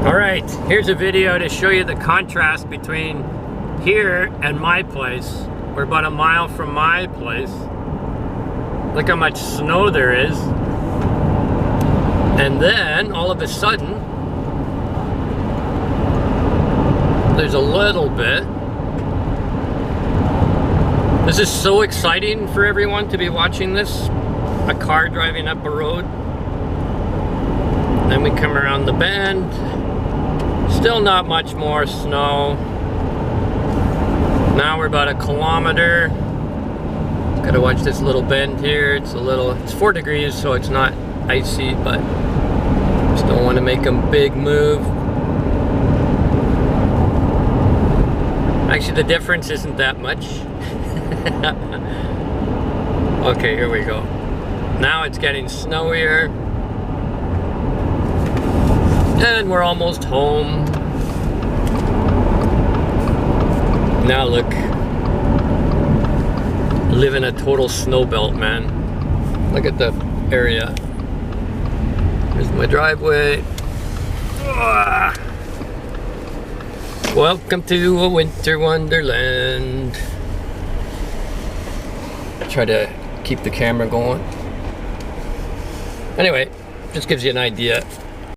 Alright, here's a video to show you the contrast between here and my place. We're about a mile from my place. Look how much snow there is. And then, all of a sudden, there's a little bit. This is so exciting for everyone to be watching this. A car driving up a road. Then we come around the bend. Still not much more snow. Now we're about a kilometer. Gotta watch this little bend here. It's 4 degrees, so it's not icy, but just don't want to make a big move. Actually, the difference isn't that much. Okay, here we go. Now it's getting snowier. And we're almost home. Now look. Live in a total snow belt, man. Look at the area. Here's my driveway. Welcome to a winter wonderland. Try to keep the camera going. Anyway, just gives you an idea.